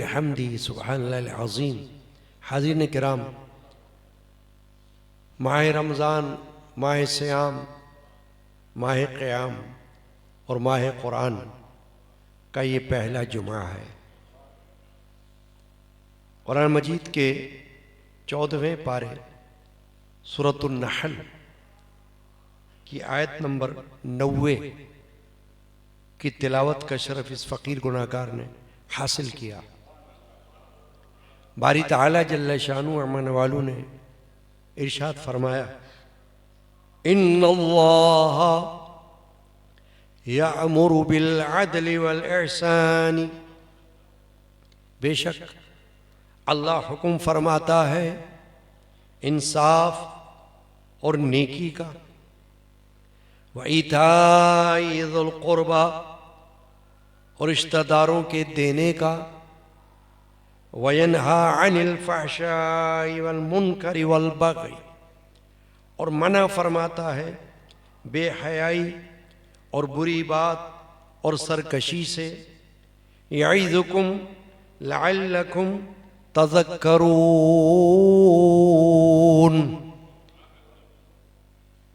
हमदी सुबहानल्लाह अज़ीम। हाज़रीन किराम, माह रमज़ान, माह सियाम, माह क़याम और माह क़ुरान का ये पहला जुमा है। कुरान मजीद के 14वें पारे सूरतुन नहल की आयत नंबर 90 की तिलावत का शरफ इस फ़कीर गुनाहगार ने हासिल किया। बारी ताला जल्ल शानु अमन वालू ने इरशाद फरमाया, इन्नल्लाह यअमुरु बिल अदल वल इहसान, बेशक अल्लाह हुक्म फरमाता है इंसाफ और नेकी का, व इताई ज़ुल क़ुरबा और रिश्तेदारों के देने का, वयनहा अनिल फ़हशाई वल मुनकरि वल बग़ी और मना फरमाता है बेहयाई और बुरी बात और सरकशी से, यईज़ुकुम लअल्लकुम तज़क्करून,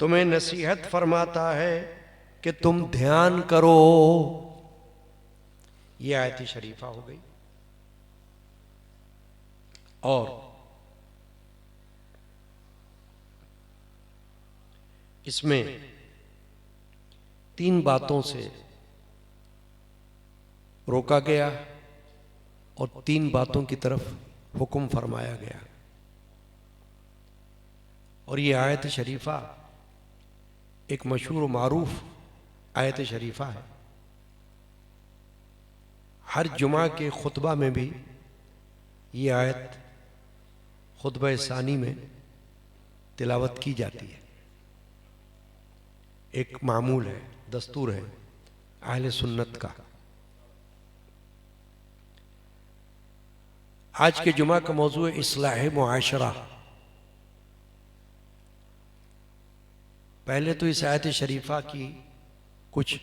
तुम्हें नसीहत फरमाता है कि तुम ध्यान करो। ये आयत शरीफा हो गई। और इसमें 3 बातों से रोका गया और 3 बातों की तरफ हुक्म फरमाया गया। और ये आयत शरीफा एक मशहूर व मारूफ आयत शरीफा है। हर जुमा के खुतबा में भी ये आयत खुतबा सानी में तिलावत की जाती है। एक मामूल है, दस्तूर है अहले सुन्नत का। आज के जुमा का मौजू है इस्लाह मुआशरा। पहले तो इस आयत शरीफा की कुछ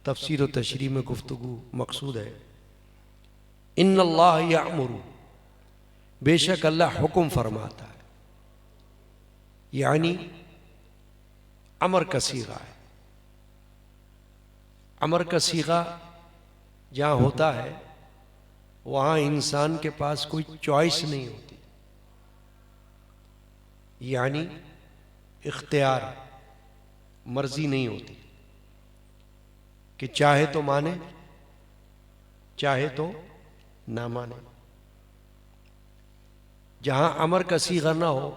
तफसीर व तशरीह में गुफ्तगू मकसूद है। इन्नल्लाह यअमुरु, बेशक अल्लाह हुक्म फरमाता है, यानी अमर का सीगा है। अमर का सीगा जहाँ होता है वहाँ इंसान के पास कोई चॉइस नहीं होती, यानी इख्तियार, मर्जी नहीं होती कि चाहे तो माने चाहे तो ना माने। जहाँ अमर का सीगा ना हो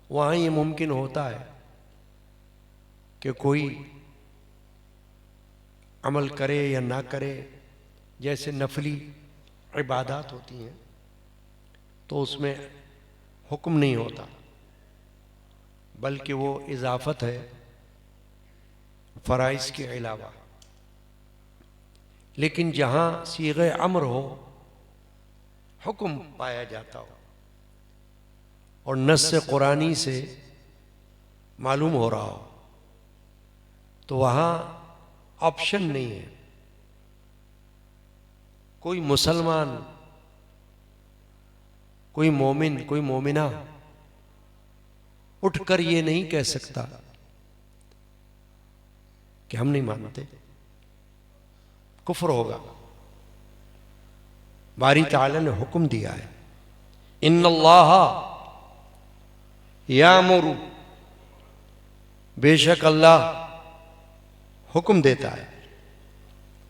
वहाँ ये मुमकिन होता है कि कोई अमल करे या ना करे। जैसे नफली इबादत होती हैं तो उसमें हुक्म नहीं होता, बल्कि वो इजाफत है फ़राइज़ के अलावा। लेकिन जहाँ सीग़े अम्र हो, हुक्म पाया जाता हो और नस्स कुरानी से मालूम हो रहा हो, तो वहाँ ऑप्शन नहीं है। कोई मुसलमान, कोई मोमिन, कोई मोमिना उठकर ये नहीं कह सकता कि हम नहीं मानते, कुफ्र होगा। बारी ताला ने हुक्म दिया है, इन्नल्लाह यामुरु, बेशक अल्लाह हुक्म देता है,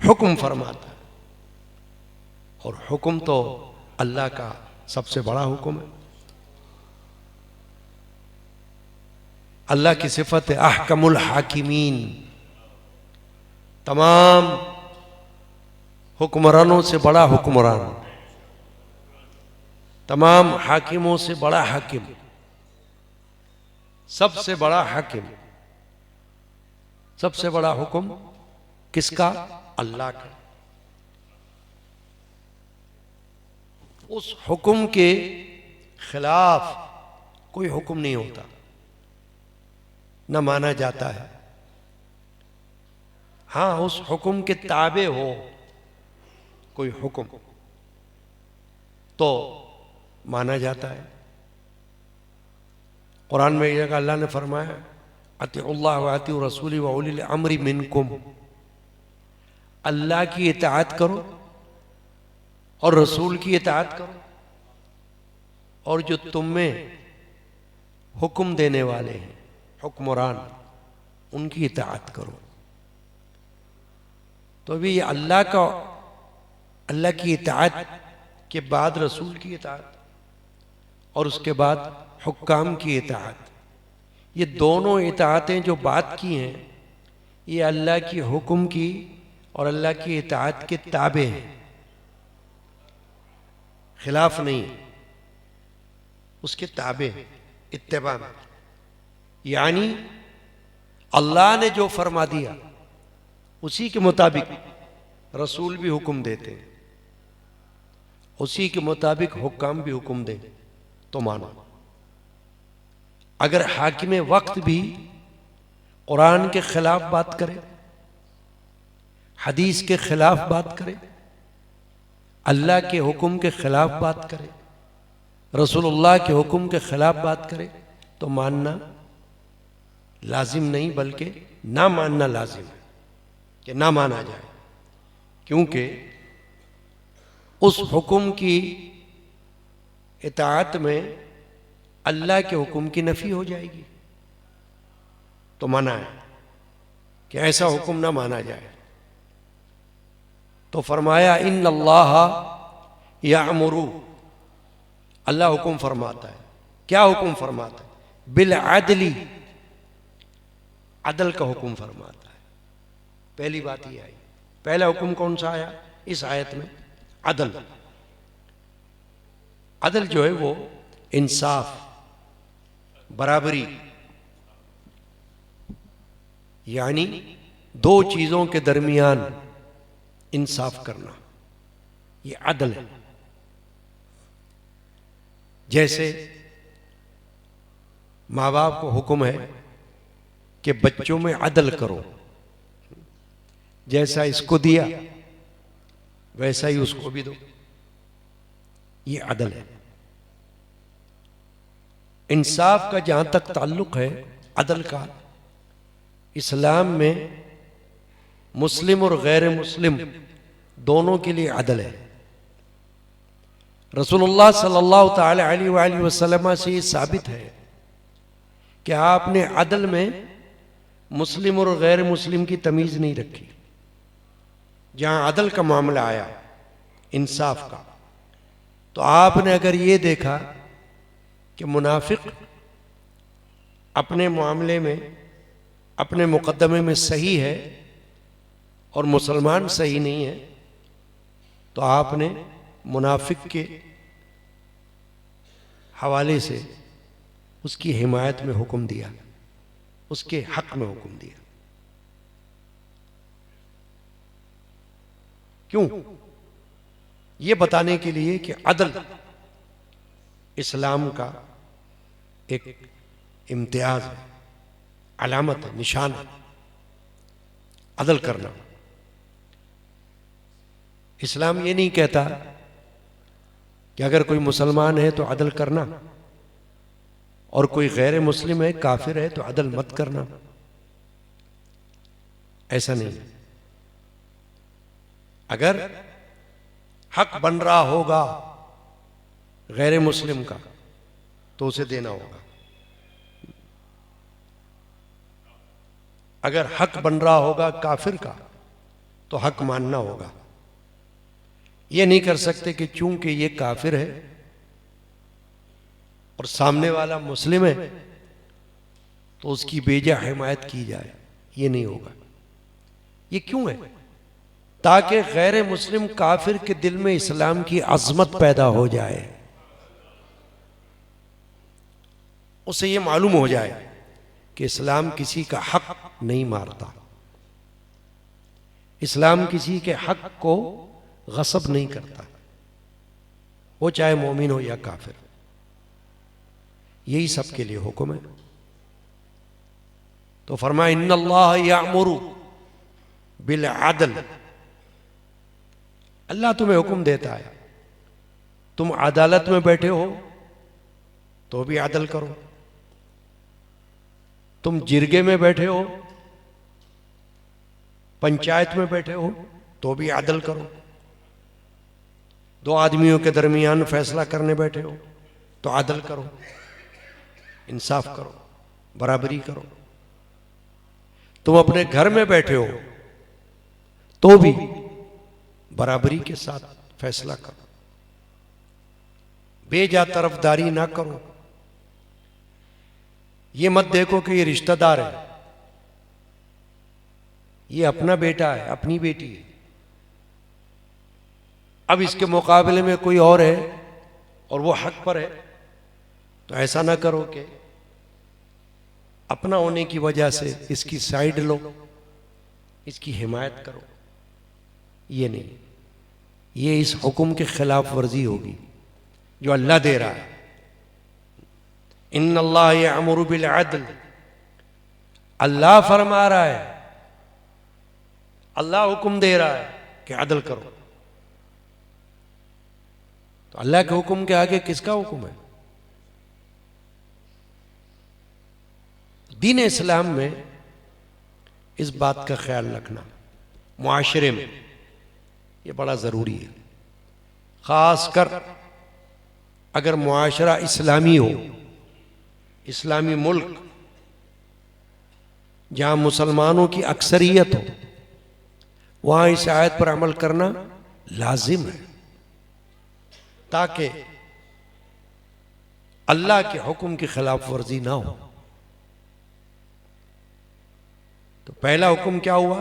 हुक्म फरमाता है। और हुक्म तो अल्लाह का सबसे बड़ा हुक्म है। अल्लाह की सिफत है अहकमुल हाकिमीन, तमाम हुक्मरानों से बड़ा हुक्मरान, तमाम हाकिमों से बड़ा हाकिम, सबसे बड़ा हाकिम। सबसे बड़ा हुक्म किसका? अल्लाह का। उस हुक्म के खिलाफ कोई हुक्म नहीं होता, न माना जाता है। हाँ, उस हुक्म के ताबे हो कोई हुक्म, तो माना जाता है। कुरान में एक जगह अल्लाह ने फरमाया अतिउल्लाह व अतिउ रसूली व उलिल अम्रि मिनकुम, अल्लाह की इताअत करो और रसूल की इताअत करो, और जो तुम में हुक्म देने वाले हैं हुक्मरान, उनकी इताअत करो। तो अभी ये अल्लाह की इताअत के बाद रसूल की इताअत और उसके बाद हुक्काम की इताअत, ये दोनों इताअतें जो बात की हैं ये अल्लाह की हुक्म की और अल्लाह की इताअत के ताबे हैं, खिलाफ नहीं, उसके ताबे इत्तिबा में। यानी अल्लाह ने जो फरमा दिया उसी के मुताबिक रसूल भी हुक्म देते हैं, उसी के मुताबिक हुक्काम भी हुक्म दें तो मानो। अगर हाकिम वक्त भी कुरान के खिलाफ बात करे, हदीस के खिलाफ बात करे, अल्लाह के हुक्म के खिलाफ बात करे, रसूलुल्लाह के हुक्म के खिलाफ बात करे, तो मानना लाजिम नहीं बल्कि ना मानना लाजिम है कि ना माना जाए, क्योंकि उस हुक्म की इताअत में अल्लाह के हुक्म की नफी हो जाएगी। तो मना है कि ऐसा हुक्म ना माना जाए। तो फरमाया इन्नल्लाह यामुरु, अल्लाह हुक्म फरमाता है। क्या हुक्म फरमाता है? बिल अदली, अदल का हुक्म फरमाता है। पहली बात ये आई। पहला हुक्म कौन सा आया इस आयत में? अदल। अदल जो है वो इंसाफ, बराबरी, यानी दो चीजों के दरमियान इंसाफ करना, ये अदल है। जैसे माँ बाप को हुक्म है कि बच्चों में अदल करो, जैसा इसको दिया वैसा ही उसको भी दो, ये अदल है। इंसाफ का जहां तक ताल्लुक है अदल का, इस्लाम में मुस्लिम और गैर मुस्लिम दोनों के लिए अदल है। रसूलुल्लाह सल्लल्लाहु ताला अलैहि वसल्लम से ये साबित है कि आपने अदल में मुस्लिम और गैर मुस्लिम की तमीज नहीं रखी। जहां अदल का मामला आया, इंसाफ का, तो आपने अगर ये देखा कि मुनाफिक अपने मामले में, अपने मुकद्दमे में सही है और मुसलमान सही नहीं है, तो आपने मुनाफिक के हवाले से उसकी हिमायत में हुक्म दिया, उसके हक में हुक्म दिया। क्यों? ये बताने के लिए कि अदल इस्लाम का एक इम्तियाज है, अलामत है, निशान है, अदल करना। इस्लाम ये नहीं कहता कि अगर कोई मुसलमान है तो अदल करना और कोई गैर मुस्लिम है, काफिर है, तो अदल मत करना। ऐसा नहीं। अगर हक बन रहा होगा गैर मुस्लिम का तो उसे देना होगा। अगर हक बन रहा होगा काफिर का तो हक मानना होगा। ये नहीं कर सकते कि चूंकि ये काफिर है और सामने वाला मुस्लिम है तो उसकी बेजा हिमायत की जाए, ये नहीं होगा। ये क्यों है? ताकि गैर मुस्लिम काफिर के दिल में इस्लाम की अजमत पैदा हो जाए, उसे ये मालूम हो जाए कि इस्लाम किसी का हक नहीं मारता, इस्लाम किसी के हक को गसब नहीं करता, वो चाहे मोमिन हो या काफिर। यही सबके लिए हुक्म है। तो फरमाया इन्नल्लाह यामुरु बिल अदल, अल्लाह तुम्हें हुक्म देता है तुम अदालत में बैठे हो तो भी अदल करो, तुम जिरगे में बैठे हो, पंचायत में बैठे हो तो भी अदल करो, दो आदमियों के दरमियान फैसला करने बैठे हो तो अदल करो, इंसाफ करो, बराबरी करो। तुम अपने घर में बैठे हो तो भी बराबरी के साथ फैसला करो, बेजा तरफदारी ना करो। ये मत देखो कि ये रिश्तेदार है, ये अपना बेटा है, अपनी बेटी है, अब इसके मुकाबले में कोई और है और वो हक पर है, तो ऐसा ना करो कि अपना होने की वजह से इसकी साइड लो, इसकी हिमायत करो। ये नहीं, ये इस हुक्म के खिलाफ वर्जी होगी जो अल्लाह दे रहा है। इन्नल्लाह यअमुरु बिल अदल, अल्लाह फरमा रहा है, अल्लाह हुक्म दे रहा है कि अदल करो। तो अल्लाह के हुक्म के आगे किसका हुक्म है? दीन इस्लाम में इस बात का ख्याल रखना मुआशरे में ये बड़ा ज़रूरी है, ख़ासकर अगर मुआशरा इस्लामी हो, इस्लामी मुल्क जहाँ मुसलमानों की अक्सरियत हो, वहाँ इस आयत पर अमल करना लाजिम है ताकि अल्लाह के हुक्म की खिलाफ वर्जी ना हो। तो पहला हुक्म क्या हुआ?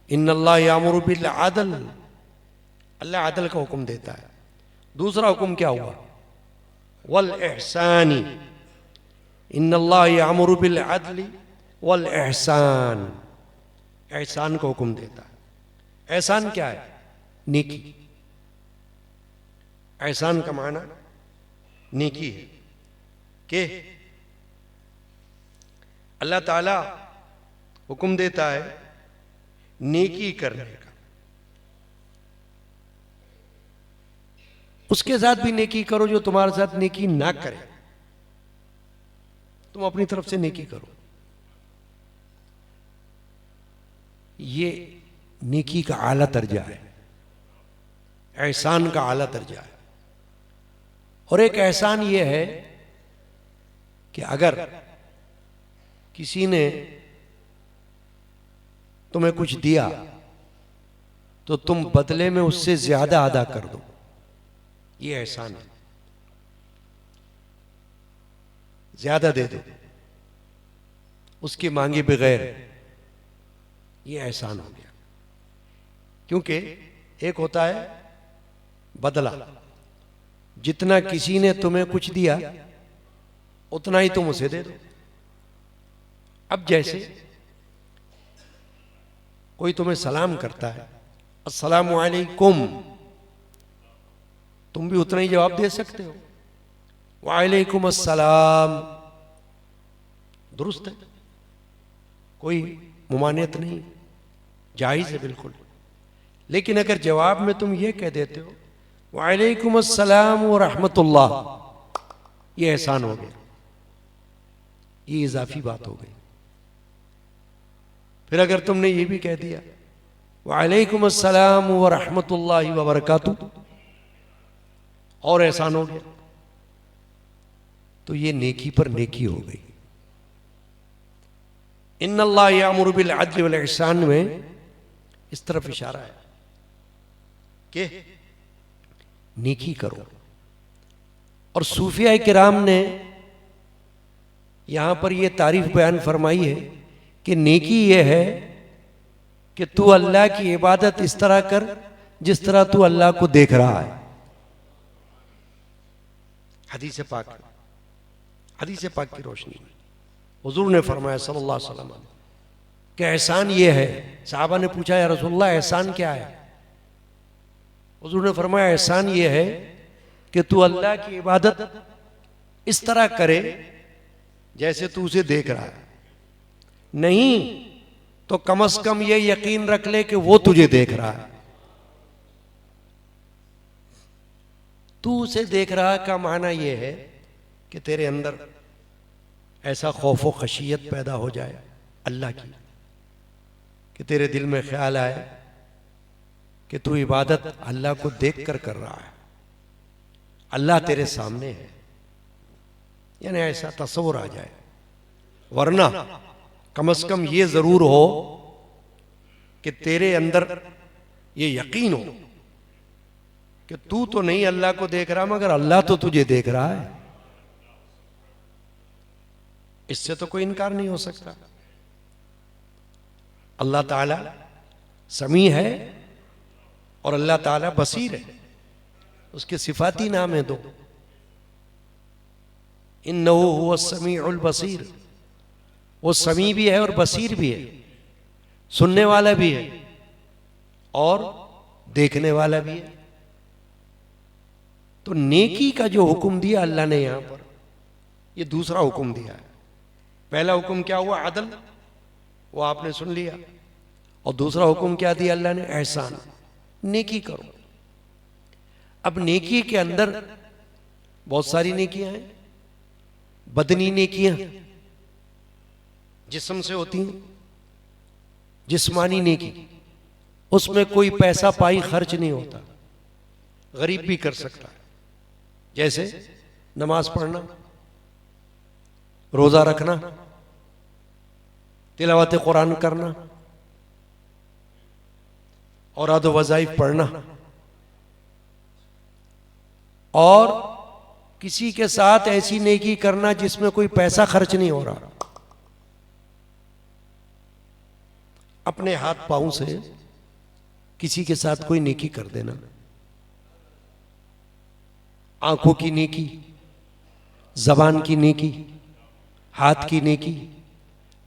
इन्नल्लाह यामुरु बिल अदल, अल्लाह अदल का हुक्म देता है। दूसरा हुक्म क्या हुआ? वल एहसानी, इन्नल्लाह यामुरु बिल अदली वल एहसान, एहसान का हुक्म देता है। एहसान क्या है? नेकी। एहसान का माना नेकी है कि अल्लाह ताला हुक्म देता है नेकी करने का, उसके साथ भी नेकी करो जो तुम्हारे साथ नेकी ना करे, तुम अपनी तरफ से नेकी करो। ये नेकी का आला दर्जा है, एहसान का आला दर्जा है। और एक एहसान ये है कि अगर किसी ने तुम्हें कुछ दिया तो तुम बदले में उससे ज्यादा अदा कर दो, ये एहसान है। ज्यादा दे दो उसकी मांगे बगैर, ये एहसान हो गया। क्योंकि एक होता है बदला, जितना किसी ने तुम्हें कुछ दिया उतना ही तुम उसे दे दो। अब जैसे कोई तुम्हें सलाम करता है, अस्सलामु अलैकुम, तुम भी उतना ही जवाब दे सकते हो, वालेकुम अस्सलाम, दुरुस्त है, कोई मुमानियत नहीं, जायज है बिल्कुल। लेकिन अगर जवाब में तुम ये कह देते हो वालेकुम अस्सलाम व रहमतुल्लाह, ये एहसान हो गया, ये इजाफी बात हो गई। फिर अगर तुमने ये भी कह दिया वालेकुम अस्सलाम व रहमतुल्लाहि व बरकातुहू, और एहसान हो गया, तो ये नेकी पर नेकी हो गई। इन्नल्लाह यामुरु बिल अदल वल इहसान में इस तरफ इशारा है कि नेकी करो। और सूफिया किराम ने यहां पर यह तारीफ बयान फरमाई है कि नेकी यह है कि तू अल्लाह की इबादत इस तरह कर जिस तरह तू अल्लाह को देख रहा है। हदीस पाक की रोशनी में हुजूर ने फरमाया सल्लल्लाहु अलैहि वसल्लम कि एहसान ये है। साहबा ने पूछा या रसूलल्लाह एहसान क्या है? हुजूर ने फरमाया एहसान ये है कि तू अल्लाह की इबादत इस तरह करे जैसे तू उसे देख रहा है, नहीं तो कम से कम ये यकीन रख ले कि वो तुझे देख रहा है। तू उसे देख रहा का माना यह है कि तेरे अंदर ऐसा खौफ व खशियत पैदा हो जाए अल्लाह की कि तेरे दिल में ख्याल आए कि तू इबादत अल्लाह को देख कर रहा है, अल्लाह तेरे सामने है, यानी ऐसा तस्वुर आ जाए। वरना कम से कम ये जरूर हो कि तेरे अंदर ये यकीन हो कि तू तो नहीं अल्लाह को देख रहा मगर अल्लाह तो तुझे देख रहा है। इससे तो कोई इनकार नहीं हो सकता। अल्लाह ताला समी है और अल्लाह ताला बसीर है, उसके सिफाती नाम है दो, इन्नहु हुवा समीउल बसीर। वो समी भी है और बसीर भी है, सुनने वाला भी है और देखने वाला भी है। तो नेकी का जो हुक्म दिया अल्लाह ने यहां पर, ये दूसरा हुक्म दिया है। पहला हुक्म क्या हुआ? अदल, वो आपने सुन लिया। और दूसरा हुक्म क्या दिया अल्लाह ने? एहसान, नेकी करो। अब नेकी के अंदर बहुत सारी नेकियां हैं। बदनी नेकियां जिस्म से होती हैं, जिस्मानी नेकी, उसमें कोई पैसा पाई खर्च नहीं होता, गरीब भी कर सकता है। जैसे नमाज पढ़ना, रोजा रखना, तिलावत कुरान करना, औराद वज़ाइफ पढ़ना, और किसी के साथ ऐसी नेकी करना जिसमें कोई पैसा खर्च नहीं हो रहा। अपने हाथ पांव से किसी के साथ कोई नेकी कर देना, आंखों की नेकी, जबान की नेकी, हाथ की नेकी,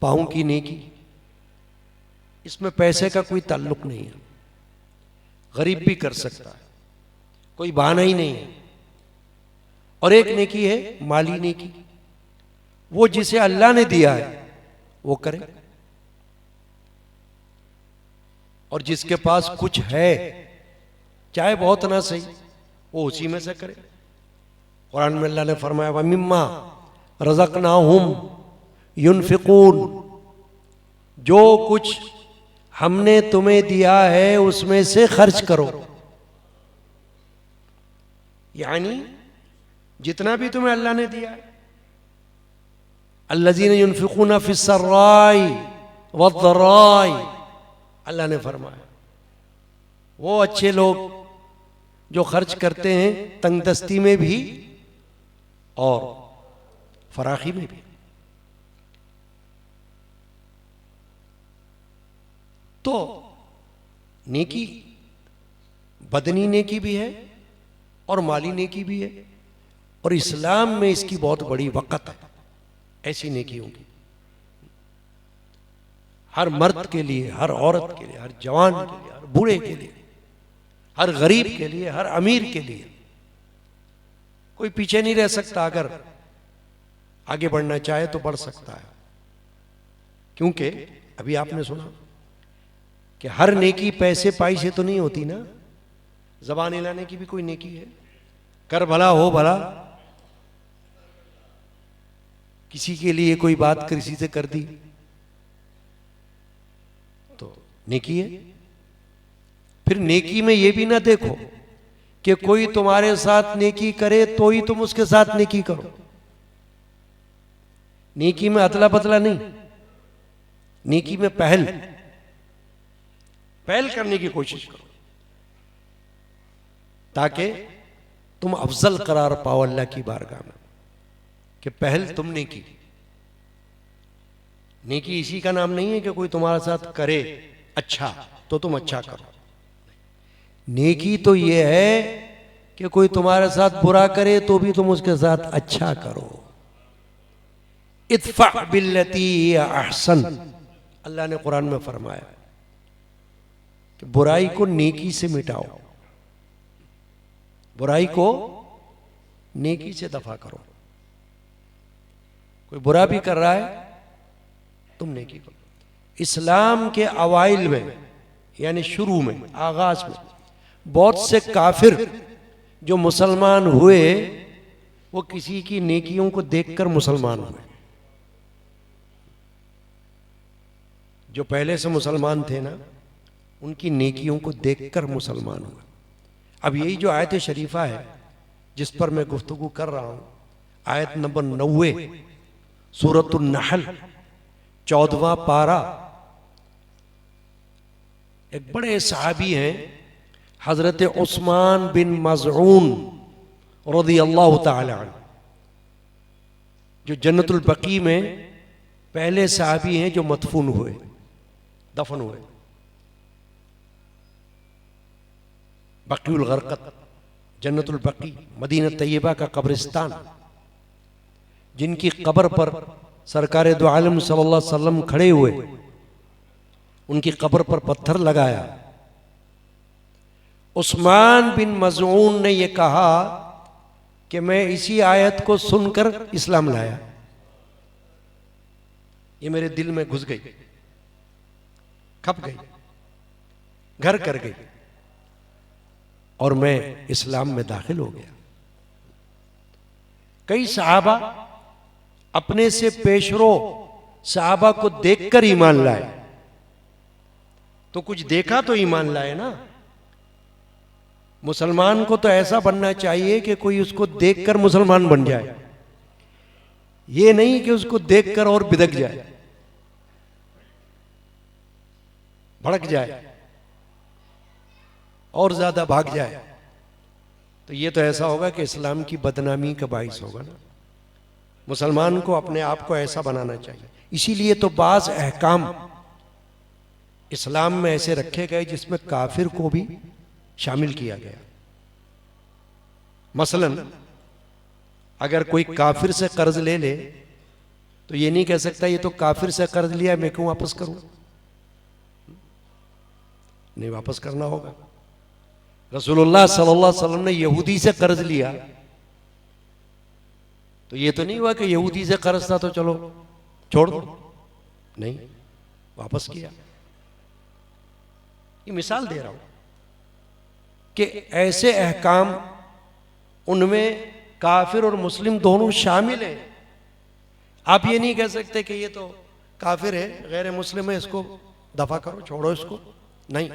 पांव की नेकी, इसमें पैसे का कोई ताल्लुक नहीं है। गरीब भी कर सकता है, कोई बहाना ही नहीं है। और एक नेकी है माली नेकी, वो जिसे अल्लाह ने दिया है वो करे, और जिसके पास कुछ है चाहे बहुत ना सही वो उसी में से करे। कुरान में अल्लाह ने फरमाया वमिम्मा रज़क़नाहुम युनफिकून, जो कुछ हमने तुम्हें दिया है उसमें से खर्च करो। यानी जितना भी तुम्हें अल्लाह ने दिया है, अल्लज़ीना युनफिकूना फिस्सर्राई वद्दर्राई, अल्लाह ने फरमाया वो अच्छे लोग जो खर्च करते हैं तंगदस्ती में भी और फराखी में भी। तो नेकी बदनी नेकी भी है और माली नेकी भी है, और इस्लाम में इसकी बहुत बड़ी वक़्त है ऐसी नेकियों की। हर मर्द के लिए, हर औरत के लिए, हर जवान के लिए, हर बूढ़े के लिए, हर गरीब के लिए, हर अमीर के लिए, कोई पीछे नहीं रह सकता। अगर आगे बढ़ना चाहे तो बढ़ सकता है, क्योंकि अभी आपने सुना कि हर नेकी पैसे पाई से तो नहीं होती ना। जबान हिलाने की भी कोई नेकी है, कर भला हो भला, किसी के लिए कोई बात किसी से कर दी तो नेकी है। फिर नेकी में ये भी ना देखो कि कोई तुम्हारे साथ नेकी करे तो ही तुम उसके साथ नेकी करो। नेकी में अदला बदला नहीं, नेकी में पहल करने की कोशिश करो ताकि तुम अफजल करार पाओ अल्लाह की बारगाह में कि पहल तुमने की। नेकी इसी का नाम नहीं है कि कोई तुम्हारे साथ करे अच्छा तो तुम अच्छा करो। नेकी तो यह है कि कोई तुम्हारे साथ बुरा करे तो भी तुम उसके साथ अच्छा करो। इत्फा बिल्लती अहसन, अल्लाह ने कुरान में फरमाया कि बुराई को नेकी से मिटाओ, बुराई को नेकी से दफा करो। कोई बुरा भी कर रहा है तुम नेकी करो। इस्लाम के अवाइल में यानी शुरू में, आगाज में बहुत से काफिर जो मुसलमान हुए वो किसी की नेकियों को देखकर मुसलमान हुए। जो पहले से मुसलमान थे ना, उनकी नेकियों को देखकर मुसलमान हुए। अब यही जो आयत शरीफा है जिस पर मैं गुफ्तगू कर रहा हूं, आयत नंबर 90 सूरतुन नहल 14वां पारा। एक बड़े सहाबी हैं हजरत उस्मान बिन मज़ऊन रज़ियल्लाहु ताला अन्हु, जो जन्नतुल बकी में पहले सहाबी हैं जो मदफून हुए, दफन हुए। बकीउल गरकत, जन्नतुल बकी, मदीना तैयबा का कब्रिस्तान, जिनकी कब्र पर सरकार दो आलम सल्लल्लाहु अलैहि वसल्लम खड़े हुए, उनकी कब्र पर पत्थर लगाया। उस्मान बिन मज़ऊन ने यह कहा कि मैं इसी आयत को सुनकर इस्लाम लाया, ये मेरे दिल में घुस गई, खप गई, घर कर गई और मैं इस्लाम में दाखिल हो गया। कई सहाबा अपने से पेशरो सहाबा को देखकर ईमान लाए। तो कुछ देखा तो ईमान लाए ना। मुसलमान को तो ऐसा बनना चाहिए कि कोई उसको देखकर मुसलमान बन जाए, ये नहीं कि उसको देखकर और बिदक जाए, भड़क जाए और ज्यादा भाग जाए। तो ये तो ऐसा होगा कि इस्लाम की बदनामी का बाइस होगा ना। मुसलमान को अपने आप को ऐसा बनाना चाहिए। इसीलिए तो बाज अहकाम इस्लाम में ऐसे रखे गए जिसमें काफिर को भी शामिल किया गया। मसलन अगर कोई काफिर से कर्ज ले ले तो ये नहीं कह सकता ये तो काफिर से कर्ज लिया मैं क्यों वापस करूं, नहीं वापस करना होगा। रसूलुल्लाह सल्लल्लाहु अलैहि वसल्लम ने यहूदी से कर्ज लिया तो ये तो नहीं हुआ कि यहूदी से कर्ज था तो चलो छोड़ दो, नहीं, वापस किया। ये मिसाल दे रहा हूं कि ऐसे अहकाम उनमें काफिर और मुस्लिम दोनों शामिल हैं। आप ये नहीं कह सकते कि ये तो काफिर है, गैर मुस्लिम है, इसको दफा करो, छोड़ो इसको, नहीं।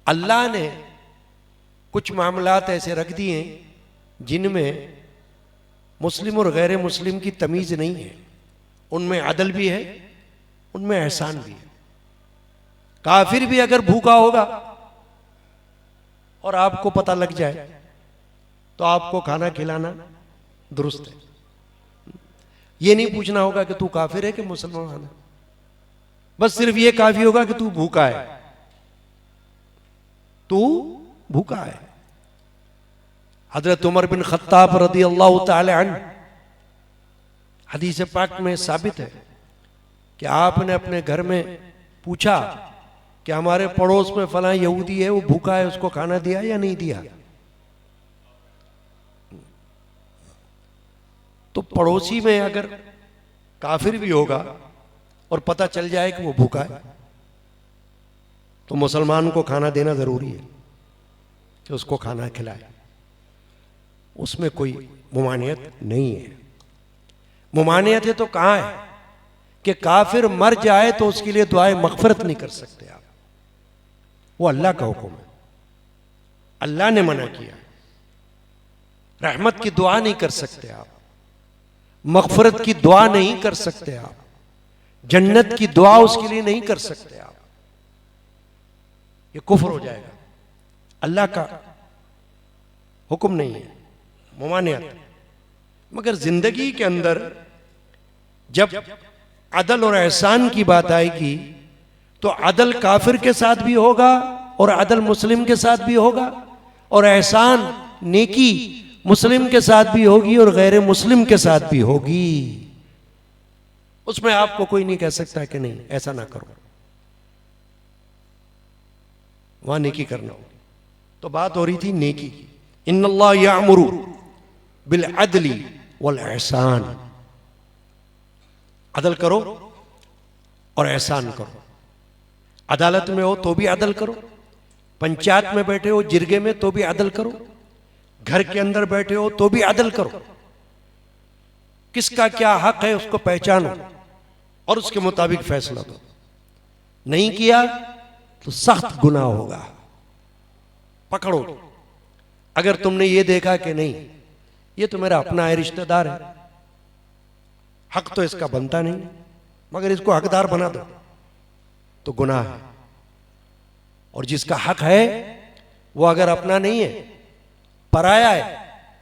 अल्लाह ने कुछ मामलात ऐसे रख दिए हैं जिनमें मुस्लिम और गैर मुस्लिम की तमीज नहीं है। उनमें अदल भी है, उनमें एहसान भी है। काफिर भी अगर भूखा होगा और आपको पता लग जाए तो आपको खाना खिलाना दुरुस्त है। ये नहीं पूछना होगा कि तू काफिर है कि मुसलमान है, बस सिर्फ ये काफी होगा कि तू भूखा है, तू भूखा है। हजरत उमर बिन खत्ताब रज़ियल्लाहु ताला अन्हु, हदीस पाक में साबित है कि आपने अपने घर में पूछा कि हमारे पड़ोस में फलां यहूदी है, वो भूखा है, उसको खाना दिया या नहीं दिया। तो पड़ोसी में अगर काफिर भी होगा और पता चल जाए कि वो भूखा है तो मुसलमान को खाना देना जरूरी है कि उसको खाना खिलाए, उसमें कोई मुमानियत नहीं है। मुमानियत है तो कहां है कि काफिर मर जाए तो उसके लिए दुआए मगफिरत नहीं कर सकते आप, वो अल्लाह का हुक्म है, अल्लाह ने मना किया। रहमत की दुआ नहीं कर सकते आप, मगफिरत की दुआ नहीं कर सकते आप, जन्नत की दुआ उसके लिए नहीं कर सकते आप, ये कुफ्र हो जाएगा। अल्लाह का हुक्म नहीं है, मुमानियत। मगर जिंदगी के अंदर जब अदल और एहसान की बात आएगी तो अदल काफिर के साथ भी होगा और अदल मुस्लिम के साथ भी होगा, और एहसान नेकी मुस्लिम के साथ भी होगी और गैर मुस्लिम के साथ भी होगी। उसमें आपको कोई नहीं कह सकता कि नहीं ऐसा ना करो, वहां नेकी करना होगी। तो बात हो रही थी नेकी की। इन्नल्लाह यामुरु बिल अदली वल एहसान, अदल करो और एहसान करो। अदालत में हो तो भी अदल करो, पंचायत में बैठे हो जिरगे में तो भी अदल करो, घर के अंदर बैठे हो तो भी अदल करो। किसका क्या हक है उसको पहचानो और उसके मुताबिक फैसला दो। नहीं किया तो सख्त गुनाह होगा, पकड़ो। अगर तुमने ये देखा कि नहीं ये तो मेरा अपना है, रिश्तेदार है, हक तो इसका बनता नहीं, मगर इसको हकदार बना दो, तो गुनाह है। और जिसका हक है वो अगर अपना नहीं है, पराया है,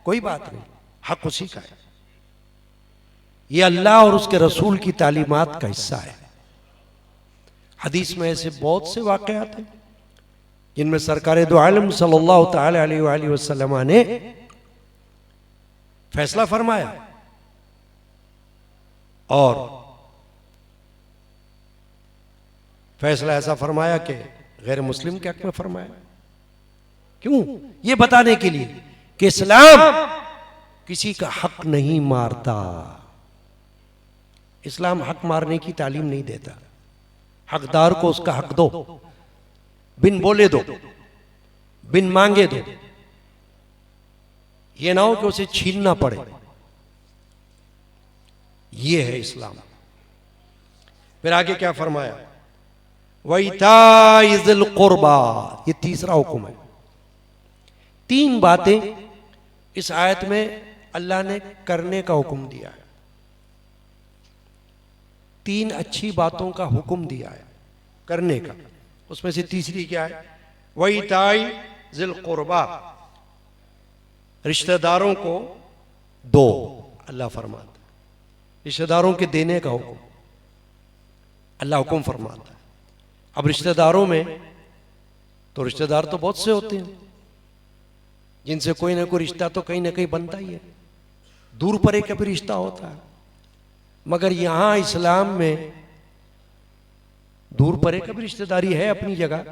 कोई बात नहीं, हक उसी का है। ये अल्लाह और उसके रसूल की तालीमात का हिस्सा है। हदीस में ऐसे बहुत से वाक़यात हैं जिनमें सरकार दो आलम सल्लल्लाहु तआला अलैहि वसल्लम ने फैसला फरमाया और फैसला ऐसा फरमाया कि गैर मुस्लिम के हक में फरमाया। क्यों? ये बताने के लिए कि इस्लाम किसी का हक नहीं मारता। इस्लाम हक मारने की तालीम नहीं देता। हकदार को उसका हक दो, बिन बोले दो, बिन मांगे दो। ये ना हो कि उसे छीनना पड़े। ये है इस्लाम। फिर आगे क्या फरमाया? वइताइज़िल कुर्बा, ये तीसरा हुक्म है। तीन बातें इस आयत में अल्लाह ने करने का हुक्म दिया है। तीन अच्छी बातों का हुक्म दिया है करने का। उसमें से तीसरी क्या है? वइताइज़िल कुर्बा, रिश्तेदारों को दो। अल्लाह फरमाता है रिश्तेदारों के देने का हुक्म अल्लाह हुक्म फरमाता है। अब रिश्तेदारों में तो रिश्तेदार तो बहुत से होते हैं जिनसे कोई ना कोई रिश्ता तो कहीं ना कहीं बनता ही है। दूर परे का भी रिश्ता होता है, मगर यहां इस्लाम में दूर परे का भी रिश्तेदारी है अपनी जगह,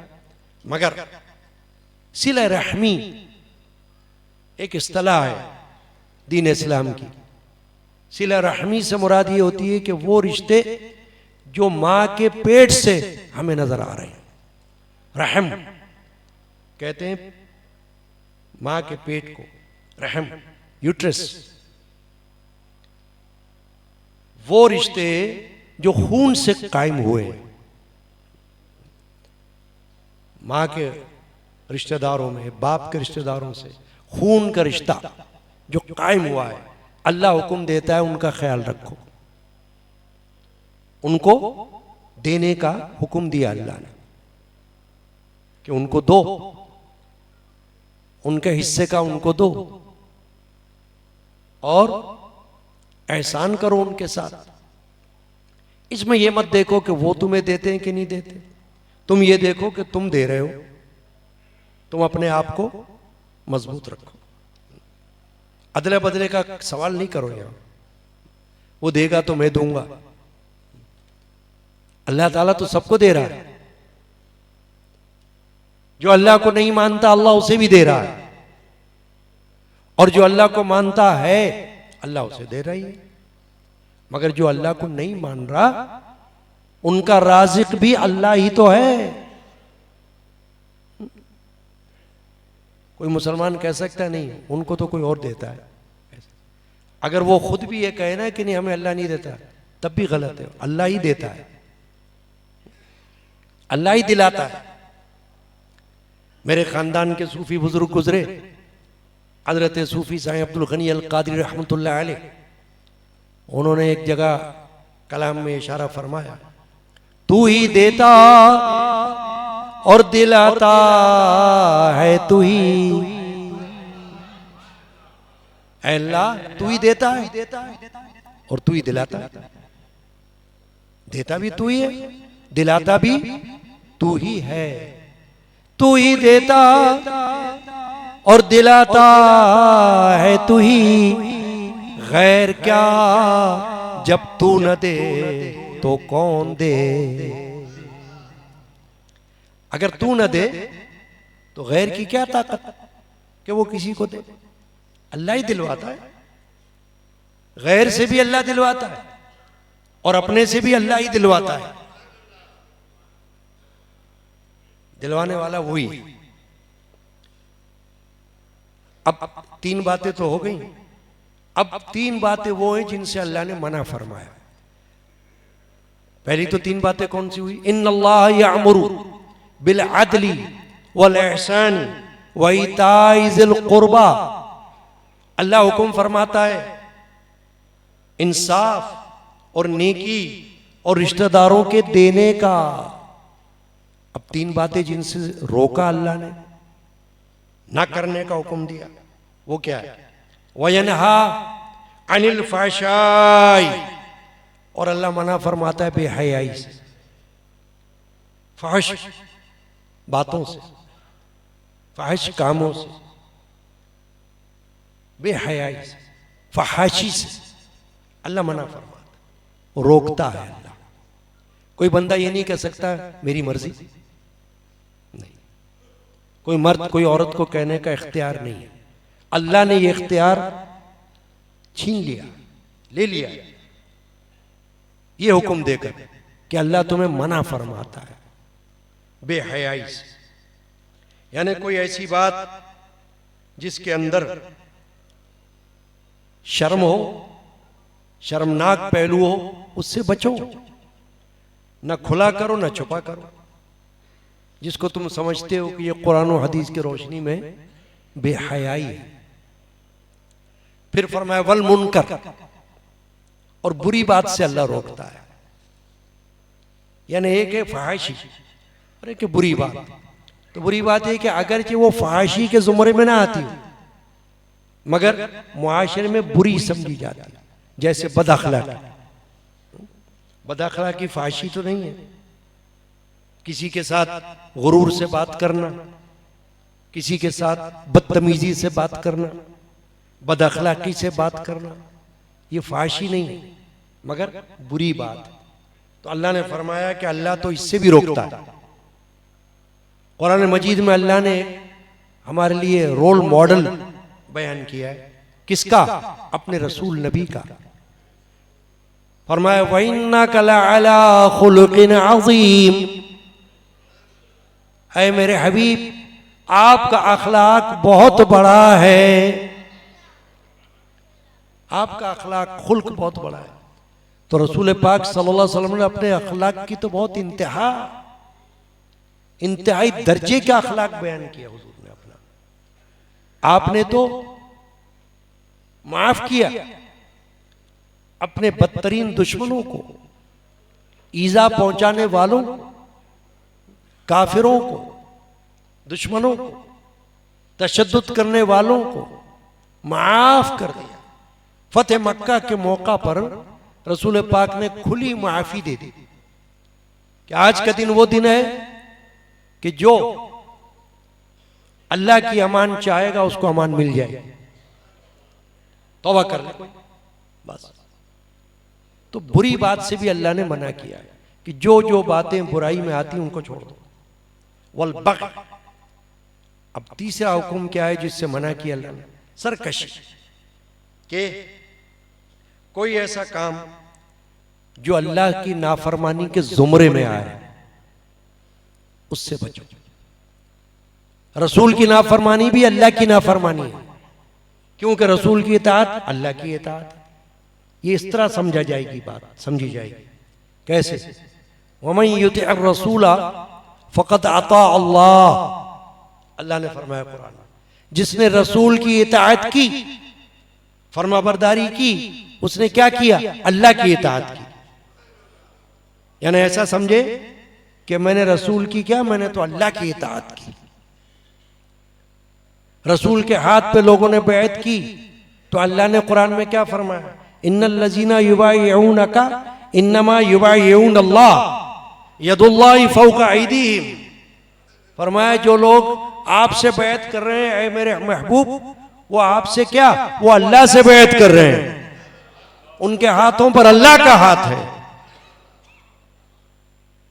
मगर सिला रहमी एक इस्तिलाह है दीन इस्लाम की। सिला रहमी से मुराद ये होती है कि वो रिश्ते जो मां के पेट से हमें नजर आ रहे हैं। रहम कहते हैं मां के पेट को, रहम यूट्रस। वो रिश्ते जो खून से कायम हुए हैं। मां के रिश्तेदारों में, बाप के रिश्तेदारों से खून का रिश्ता जो कायम हुआ है, अल्लाह हुक्म देता है उनका ख्याल रखो, उनको देने का हुक्म दिया अल्लाह ने कि उनको दो, उनके हिस्से का उनको दो और एहसान करो उनके साथ। इसमें यह मत देखो कि वो तुम्हें देते हैं कि नहीं देते, तुम ये देखो कि तुम दे रहे हो, तुम अपने आप को मजबूत रखो। अदले बदले का सवाल नहीं करो। यहां वो देगा तो मैं दूंगा। अल्लाह ताला तो सबको दे रहा है। जो अल्लाह को नहीं मानता अल्लाह उसे भी दे रहा है, और जो अल्लाह को मानता है अल्लाह उसे दे रही है। मगर जो अल्लाह को नहीं मान रहा उनका राज़िक भी अल्लाह ही तो है। कोई मुसलमान कह सकता है नहीं उनको तो कोई और देता है। अगर वो खुद भी ये कहे ना कि नहीं हमें अल्लाह नहीं देता, तब भी गलत है। अल्लाह ही देता है, अल्लाह ही दिलाता है। मेरे खानदान के सूफी बुजुर्ग गुजरे, हजरत सूफी साईं अब्दुल गनी अल कादरी रहमतुल्लाह अलैह, उन्होंने एक जगह कलाम में इशारा फरमाया, तू ही देता और दिलाता है तू ही। ऐ अल्लाह तू ही देता है और तू ही दिलाता है। देता भी तू ही है, दिलाता भी तू ही है। तू ही देता और दिलाता है तू ही, गैर क्या जब तू न दे तो कौन दे। अगर तू न दे तो गैर की क्या ताकत कि वो किसी को दे। अल्लाह ही दिलवाता है, गैर से भी अल्लाह दिलवाता है और अपने से भी अल्लाह ही दिलवाता है। दिलवाने वाला वही। अब 3 बातें तो हो गई, अब 3 बातें वो हैं जिनसे अल्लाह ने मना फरमाया। पहली तो 3 बातें कौन सी हुई? इन्नल्लाह यअमुरु बिल अदली वल इहसानी व इताई ज़िल कुर्बा। अल्लाह हुक्म फरमाता है इंसाफ और नेकी और रिश्तेदारों के देने का। अब 3 बातें जिनसे रोका अल्लाह ने, ना करने का हुक्म दिया, वो क्या है? वयनहा अनिल फाशाई, और अल्लाह मना फरमाता है बेहयाई से, फाहिश बातों से, फाहिश कामों से, बेहयाई से, फहाशी से अल्लाह मना फरमाता, रोकता है अल्लाह। कोई बंदा ये नहीं कह सकता मेरी मर्जी, नहीं। कोई मर्द कोई औरत को कहने का इख्तियार नहीं है। अल्लाह ने ये इख्तियार छीन लिया, ले लिया ये हुक्म देकर कि अल्लाह तुम्हें मना फरमाता है बेहयाई से, यानी कोई ऐसी बात जिसके अंदर शर्म हो, शर्मनाक पहलू हो, उससे बचो। न खुला करो न छुपा करो, जिसको तुम समझते हो कि ये कुरान और हदीस की रोशनी में बेहयाई है। फिर फरमाया वल मुनकर, और बुरी बात से अल्लाह रोकता है। यानी एक है फहाशी और एक है बुरी बात। तो बुरी बात है कि अगरचे वो फहाशी के जुमरे में ना आती हो, मगर मुआशरे में बुरी समझी जाती है, जैसे बदअखलाकी। बदअखलाकी फहाशी तो नहीं है, किसी के साथ गुरूर से बात करना, किसी के साथ बदतमीजी से बात करना, बदअखलाकी से बात करना, ये फहाशी नहीं है मगर बुरी बात है। तो अल्लाह ने फरमाया कि अल्लाह तो इससे भी रोकता है। कुरान मजीद में अल्लाह ने हमारे लिए रोल मॉडल बयान किया है, किसका? अपने रसूल नबी का। फरमाया वइन्नका लअला खुलुकिन अज़ीम, ऐ मेरे हबीब आपका अखलाक बहुत बड़ा है, आपका अखलाक खुल्क बहुत बड़ा है। तो रसूल पाक सल्लल्लाहु अलैहि वसल्लम ने अपने अखलाक की तो बहुत इंतहाई दर्जे का अखलाक बयान किया हुजूर ने अपना। आपने तो माफ किया अपने बदतरीन दुश्मनों को, ईजा पहुंचाने वालों, काफिरों को, दुश्मनों को, तशद्दुद करने वालों को माफ कर दिया। फतेह मक्का के मौका पर रसूल पाक ने खुली माफी दे दी कि आज का दिन वो दिन है कि जो अल्लाह की अमान चाहेगा उसको अमान मिल जाए, तौबा कर ले बस। तो बुरी बात से भी अल्लाह ने मना किया है कि जो जो बातें बुराई में आती हैं उनको छोड़ दो। वल बग़, अब तीसरा हुक्म क्या है जिससे मना किया अल्लाह ने? सरकशी, के कोई ऐसा काम जो अल्लाह की नाफरमानी के जुमरे में आए उससे बचो। रसूल की नाफरमानी भी अल्लाह की नाफरमानी है, क्योंकि रसूल की इताअत अल्लाह की इताअत। ये इस तरह समझा जाएगी, बात समझी जाएगी। कैसे? वमन युतिअर रसूला फ़क़द अता अल्लाह, अल्लाह ने फरमाया कुरान में, जिसने रसूल की इताअत की, फरमाबरदारी की, उसने क्या किया? अल्लाह की इताअत की। यानी ऐसा समझे कि मैंने रसूल की क्या, मैंने तो अल्लाह की इताअत की। रसूल के हाथ पे लोगों ने बैत की तो अल्लाह ने कुरान में क्या फरमाया? इन्नल्लज़ीना युबायिऊनका इन्नमा युबायिऊन अल्लाह यदुल्लाहि फौका अयदीहिम। फरमाया जो लोग आपसे बैत कर रहे हैं ऐ मेरे महबूब, वो आपसे क्या, वो अल्लाह से बैत कर रहे हैं, उनके हाथों पर अल्लाह का हाथ है।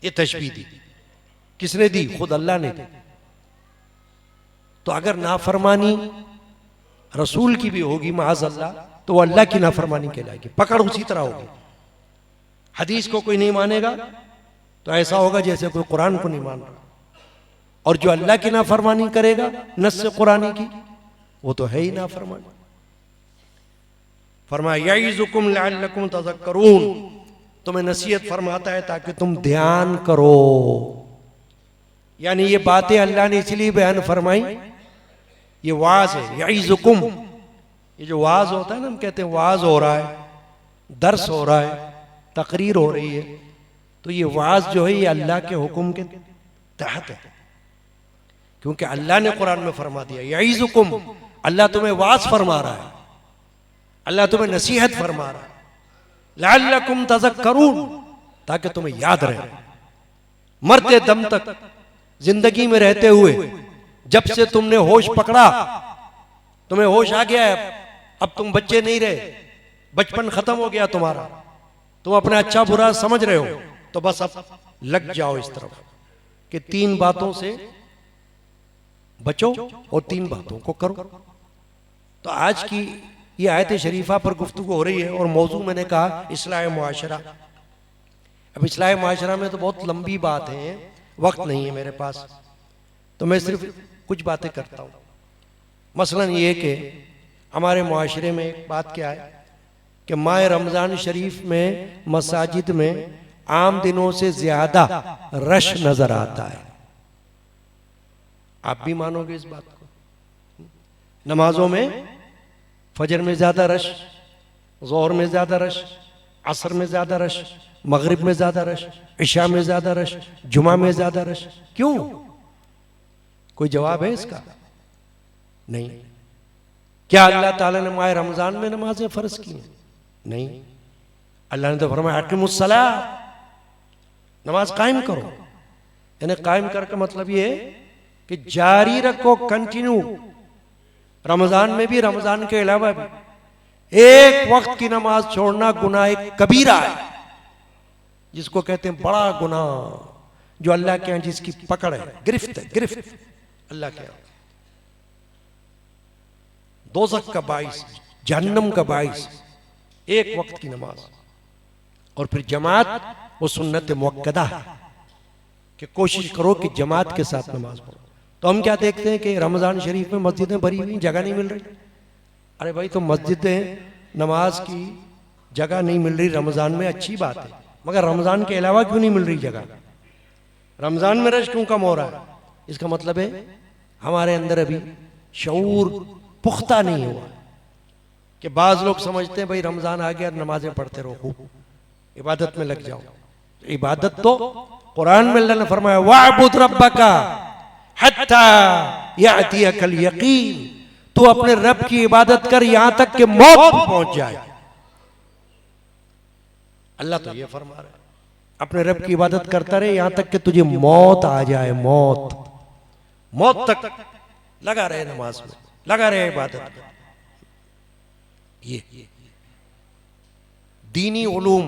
ये तशबीह दी, किसने दी? खुद अल्लाह ने दी। तो अगर नाफरमानी रसूल की भी होगी माअज़ल्लाह, तो वो अल्लाह की नाफरमानी कहलाएगी, पकड़ उसी तरह होगी। हदीस को कोई नहीं मानेगा तो ऐसा होगा जैसे कोई कुरान को नहीं मान रहा, और जो अल्लाह की नाफरमानी करेगा नस्स कुरानी की, वो तो है ही नाफरमान। फरमाया यईज़ुकुम लअल्लकुम तज़क्करून, तुम्हें नसीहत फरमाता है ताकि तुम ध्यान करो। यानी ये बातें अल्लाह ने इसलिए बयान फरमाई, ये वाज है। यईज़ुकुम, ये जो वाज होता है ना, हम कहते हैं वाज हो रहा है, दर्स हो रहा है, तकरीर हो रही है, तो ये वाज जो है ये अल्लाह के हुक्म के तहत है, क्योंकि अल्लाह ने कुरान में फरमा दिया यईज़ुकुम, अल्लाह तुम्हें वाज फरमा रहा है, अल्लाह तुम्हें नसीहत फरमा रहा है, लअल्लकुम तज़क्करून, ताकि तुम्हें याद रहे। मरते दम तक, जिंदगी में रहते हुए, जब से तुमने होश पकड़ा, तुम्हें होश आ गया है, अब तुम बच्चे नहीं रहे, बचपन खत्म हो गया तुम्हारा, तुम अपना अच्छा बुरा समझ रहे हो, तो बस अब लग जाओ इस तरफ कि 3 बातों से बचो और 3 बातों को करो। तो आज की ये आयत शरीफा पर गुफ्तगू हो रही है और मौजू मैंने कहा इस्लाह मुआशरा। अब इस्लाह मुआशरा में तो बहुत लंबी बात है, वक्त नहीं है मेरे पास, तो मैं सिर्फ कुछ बातें करता हूँ। मसलन ये कि हमारे मुआशरे में एक बात क्या है कि माह रमज़ान शरीफ में मसाजिद में आम दिनों से ज्यादा रश नजर आता है। आप भी मानोगे इस बात को? नमाजों में फजर में ज्यादा रश, ज़ोहर में ज्यादा रश, असर में ज्यादा रश, मगरिब में ज्यादा रश, इशा में ज्यादा रश, जुमा में ज्यादा रश। क्यों? कोई जवाब है इसका? नहीं। क्या अल्लाह ताला ने माह रमजान में नमाजें फर्ज की हैं? नहीं। अल्लाह ने तो फरमाया अक़ीमुस्सलाह, नमाज कायम करो। यानी कायम करके मतलब ये कि जारी रखो, कंटिन्यू, रमजान में भी, रमजान के अलावा भी। एक वक्त की नमाज छोड़ना गुनाह कबीरा है, जिसको कहते हैं बड़ा गुनाह, जो अल्लाह के यहाँ जिसकी पकड़ है, गिरफ्त है, गिरफ्त अल्लाह के यहाँ, दोज़ख का बाइस, जहन्नम का बाइस, एक वक्त की नमाज। और फिर जमात, वो सुन्नत मुअक्कदा है कि कोशिश करो कि जमात के साथ नमाज पढ़ो। तो हम क्या देखते हैं कि रमजान शरीफ में मस्जिदें भरी हुई, जगह नहीं मिल रही। अरे भाई, तो मस्जिदें, नमाज की जगह नहीं मिल रही रमजान में, अच्छी बात है, मगर रमजान के अलावा क्यों नहीं मिल रही जगह? रमजान में रश क्यों कम हो रहा है? इसका मतलब है हमारे अंदर अभी शऊर पुख्ता नहीं हुआ कि बाज लोग समझते हैं भाई रमजान आ गया, नमाजें पढ़ते रहो, इबादत में लग जाओ। इबादत तो कुरान में अल्लाह ने फरमाया वअबुद रब्बका हत्ता यातियकल यकीन, तू अपने रब की इबादत कर यहां तक कि मौत पहुंच जाए। अल्लाह तो ये फरमा रहा है अपने रब की इबादत करता रहे यहां तक कि तुझे मौत आ जाए। मौत तक लगा रहे नमाज में, लगा रहे इबादत में। ये दीनी उलूम,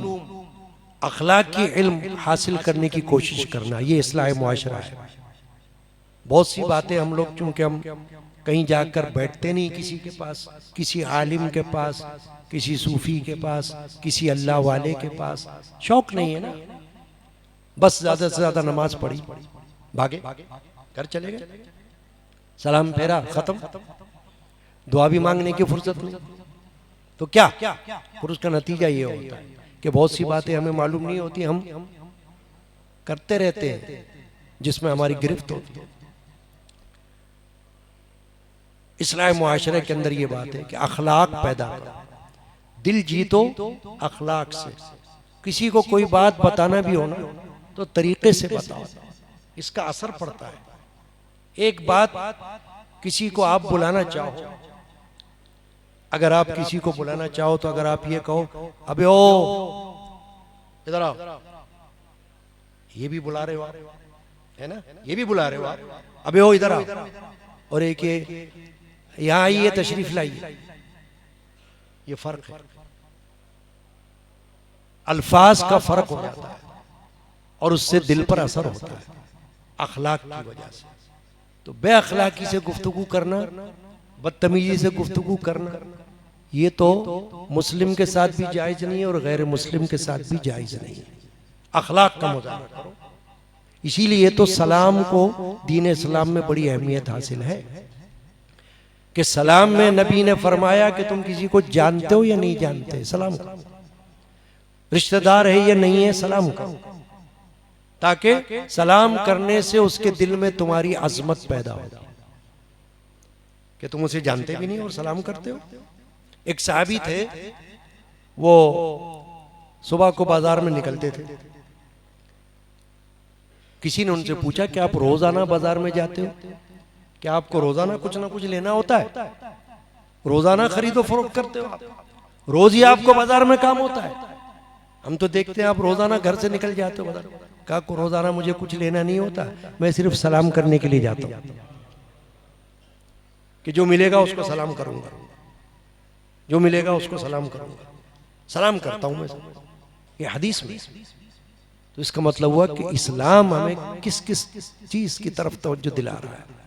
अखलाकी इल्म हासिल करने की कोशिश करना, ये इस्लाह मुआशरा है। बहुत सी बातें हम लोग, चूंकि हम कहीं जाकर बैठते नहीं किसी के पास, किसी आलिम के पास, किसी सूफी के पास, किसी अल्लाह वाले के पास, शौक नहीं है ना, बस ज्यादा से ज्यादा नमाज पढ़ी, भागे, घर चले गए, सलाम फेरा, खत्म, दुआ भी मांगने की फुर्सत नहीं। तो क्या फिर उसका नतीजा ये होता है कि बहुत सी बातें हमें मालूम नहीं होती, हम करते रहते हैं जिसमें हमारी गिरफ्त होती है। इस्लाह मुआशरे के अंदर ये बात है कि अखलाक पैदा करो, दिल जीतो अखलाक से। किसी को कोई बात बताना भी हो ना तो तरीके से बताओ, इसका असर पड़ता है। एक बात, किसी को आप बुलाना चाहो, अगर आप किसी को बुलाना चाहो तो अगर आप ये कहो अबे ओ इधर आओ, ये भी बुला रहे हो आप, है ना, ये भी बुला रहे हो आप, अबे ओ इधर आओ, और एक यहाँ आइए, तशरीफ लाइए, ये फर्क है। अल्फाज का फर्क हो जाता है और उससे दिल पर असर होता है अखलाक की वजह से। तो बेअखलाकी से गुफ्तगू करना, बदतमीजी से गुफ्तगू करना, ये तो मुस्लिम के साथ भी जायज नहीं है और गैर मुस्लिम के साथ भी जायज नहीं है। अखलाक का मुजाहरा करो। इसीलिए तो सलाम को दीन इस्लाम में बड़ी अहमियत हासिल है। कि सलाम में नबी ने फरमाया कि तुम किसी को जानते हो या नहीं जानते, सलाम करो। रिश्तेदार है या नहीं है, सलाम करो, ताकि सलाम करने से उसके दिल में तुम्हारी अजमत पैदा हो कि तुम उसे जानते भी नहीं और सलाम करते हो। एक साहबी थे, वो सुबह को बाजार में निकलते थे। किसी ने उनसे पूछा कि आप रोजाना बाजार में जाते हो, क्या आपको रोजाना कुछ ना कुछ लेना होता है, रोजाना खरीदो फरोख्त करते हो आप, रोज ही आपको बाजार में काम होता है? हम तो देखते हैं आप रोजाना घर से निकल जाते हो बाजार। कहा को रोजाना मुझे कुछ लेना नहीं होता, मैं सिर्फ सलाम करने के लिए जाता हूं कि जो मिलेगा उसको सलाम करूंगा, जो मिलेगा उसको सलाम करूंगा, सलाम करता हूं मैं। ये हदीस में। तो इसका मतलब हुआ कि इस्लाम हमें किस किस चीज की तरफ तवज्जो दिला रहा है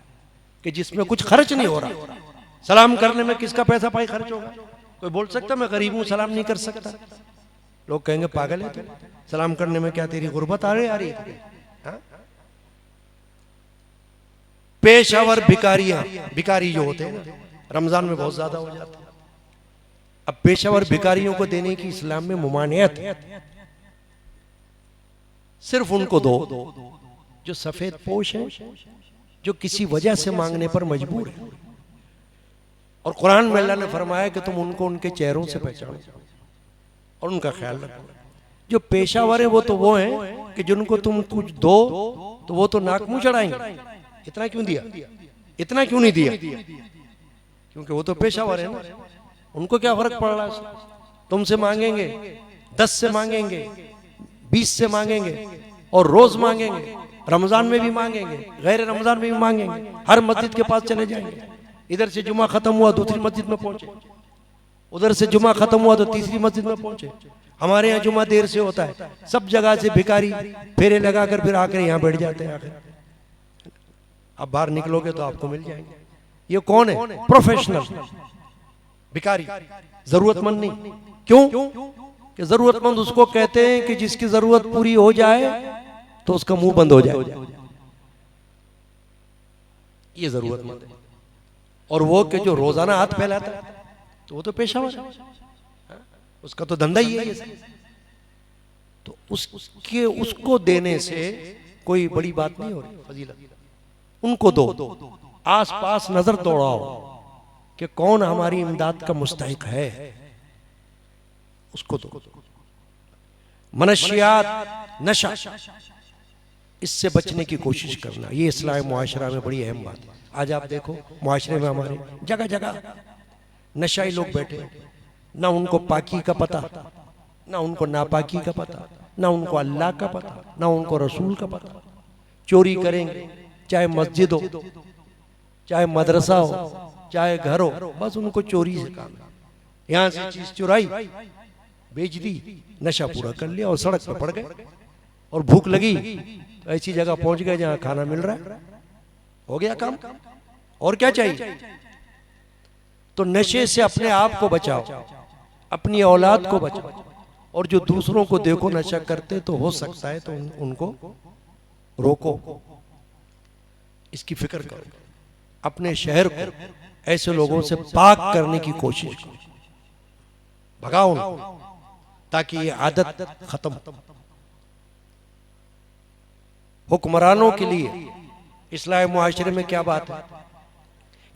कि जिसमें कुछ खर्च नहीं हो रहा। सलाम करने में किसका पैसा पाई खर्च होगा? कोई बोल सकता मैं गरीब हूं सलाम नहीं कर सकता? लोग कहेंगे पागल है तू, सलाम करने में क्या तेरी गुर्बत आ रही है? हाँ? पेशावर भिकारियां, भिकारी जो होते हैं रमजान में बहुत ज्यादा हो जाते हैं। अब पेशावर भिकारियों को देने की इस्लाम में मुमानियत है। सिर्फ उनको दो जो सफेद पोश हैं, जो किसी वजह से मांगने पर मजबूर है। और कुरान में अल्लाह ने फरमाया कि तुम उनको उनके चेहरों से पहचानो और उनका ख्याल रखो। जो पेशावर है वो हैं कि जिनको तुम कुछ दो तो वो तो नाक मुंह चढ़ाएंगे, इतना क्यों दिया, इतना क्यों नहीं दिया? क्योंकि वो तो पेशावर है ना, उनको क्या फर्क पड़ रहा है? तुमसे मांगेंगे, 10 से मांगेंगे, 20 से मांगेंगे और रोज मांगेंगे, रमजान में भी मांगेंगे, गैर रमजान में भी मांगेंगे, हर मस्जिद के पास चले जाएंगे। इधर से जुमा खत्म हुआ दूसरी मस्जिद में पहुंचे, उधर से जुमा खत्म हुआ तो तीसरी मस्जिद में पहुंचे। हमारे यहाँ जुमा देर से होता है, सब जगह से भिखारी फेरे लगाकर फिर आकर यहाँ बैठ जाते हैं। आकर अब बाहर निकलोगे तो आपको मिल जाएंगे। ये कौन है? प्रोफेशनल भिखारी, जरूरतमंद नहीं। क्यों कि जरूरतमंद उसको कहते हैं कि जिसकी जरूरत पूरी हो जाए तो उसका मुंह बंद हो जाए, ये जरूरतमंद है। और वो कि जो रोजाना हाथ फैलाता है तो वो तो पेशावर है, उसका तो धंधा ही है। तो उसको देने से कोई बड़ी बात नहीं हो रही, फजीलत। उनको दो, आस पास नजर दौड़ाओ कि कौन हमारी इमदाद का मुस्तहिक है, उसको दो। मनशियात, नशा, इससे बचने की कोशिश करना, ये इस्लामी मुआशरा में बड़ी अहम बात है। आज आप देखो मुआशरे में हमारे जगह जगह नशाई लोग बैठे, ना उनको पाकी का पता, ना उनको नापाकी का पता, ना उनको अल्लाह का पता, ना उनको रसूल का पता। चोरी करेंगे, चाहे मस्जिद हो, चाहे मदरसा हो, चाहे घर हो, बस उनको चोरी से काम है। यहां से चीज चुराई, बेच दी, नशा पूरा कर लिया और सड़क पर पड़ गए। और भूख लगी तो ऐसी जगह पहुंच गए जहां खाना मिल रहा है, हो गया काम। और क्या चाहिए? तो नशे से अपने आप को बचाओ, अपनी औलाद को बचाओ। और जो दूसरों को देखो नशा करते तो हो सकता है तो उनको रोको, इसकी फिक्र करो। अपने शहर को ऐसे लोगों से पाक करने की कोशिश करो, भगाओ ताकि ये आदत खत्म। हुक्मरानों के लिए इस्लामी मुआशरे में क्या बात है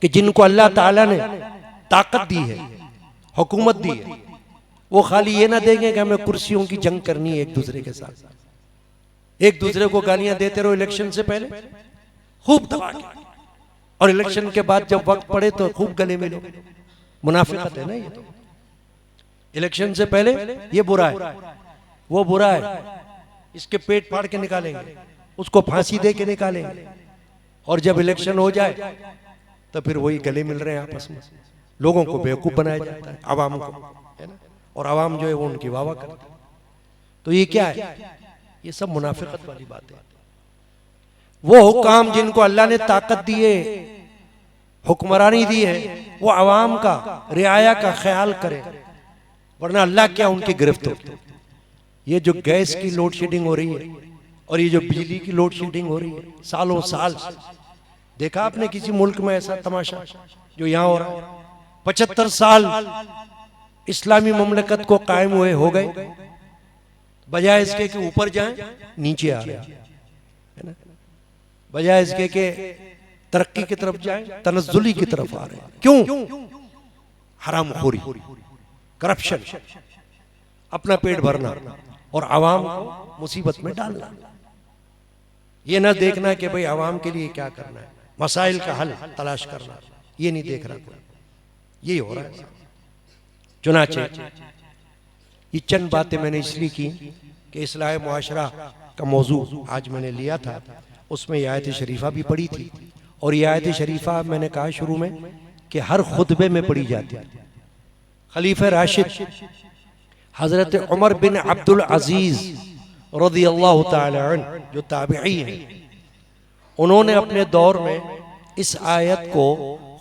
कि जिनको अल्लाह ताला ने ताकत दी है, हुकूमत दी है, वो खाली ये ना देंगे कि हमें कुर्सियों की जंग करनी है एक दूसरे के साथ, एक दूसरे को गालियां देते रहो इलेक्शन से पहले खूब दबा के, और इलेक्शन के बाद जब वक्त पड़े तो खूब गले मिलो। मुनाफिकत है ना ये तो। इलेक्शन से पहले ये बुरा है, वो बुरा है, इसके पेट फाड़ के निकालेंगे, उसको फांसी दे के निकालेंगे। और जब इलेक्शन हो जाए तो फिर वही गले मिल रहे हैं आपस में, लोगों को बेवकूफ बनाया जाता है, आवाम को, है ना। और आवाम जो है वो उनकी वाह वाह करती है। तो ये क्या है? ये सब मुनाफिकत वाली बात है। वो हुकाम जिनको अल्लाह ने ताकत दी है, हुक्मरानी दी है, वो आवाम का, रियाया का ख्याल करे, वरना अल्लाह क्या उनकी गिरफ्त होती है। ये जो गैस की लोड शेडिंग हो रही है और ये जो बिजली की लोड शेडिंग हो रही है सालों साल, देखा आपने किसी मुल्क में ऐसा तमाशा जो यहां हो रहा है? 75 साल इस्लामी ममलकत को कायम हुए हो गए, बजाय इसके कि ऊपर जाएं नीचे आ रहे हैं, है ना? बजाय इसके कि तरक्की की तरफ जाएं तनज़्ज़ुली की तरफ आ रहे हैं। क्यों? हरामखोरी, करप्शन, अपना पेट भरना और आवाम को मुसीबत में डालना। ये ना देखना कि भाई आवाम के लिए क्या करना है, मसाइल का हल तलाश करना, ये नहीं देख रहा कोई। यही हो रहा है। चुनाचे ये चंद बातें मैंने इसलिए की कि इस्लाह मुआशरा का मौजू आज मैंने लिया था, उसमें ये आयत शरीफा भी पढ़ी थी। और ये आयत शरीफा मैंने कहा शुरू में कि हर खुतबे में पढ़ी जाती है। खलीफा राशिद हजरत उमर बिन अब्दुल अजीज रज़ियल्लाहु ताला अन्हु, जो ताबिई हैं, उन्होंने अपने दौर में इस आयत को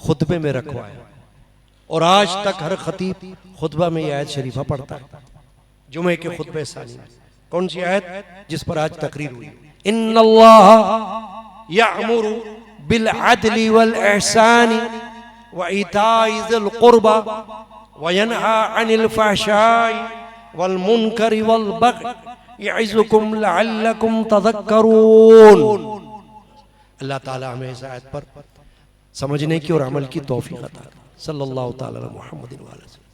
खुतबे में रखवाया और आज तक हर खतीब खुतबा में यह आयत शरीफा पढ़ता है। जुमे के खुतबे सानी में कौन सी आयत जिस पर आज तकरीर हुई? इन्नल्लाह यअमुरु बिल अदली वल इहसानी व इताइ ज़िल क़ुरबा व यनहा अनिल फ़हशाई वल मुनकरि वल बग़य यइज़ुकुम लअल्लकुम तज़क्करून। अल्लाह ताला हमें इस आयत पर समझने की और अमल की तौफीक अता करे। सल्लल्लाहु ताला अलैहि मुहम्मदिन व अलैहि वसल्लम।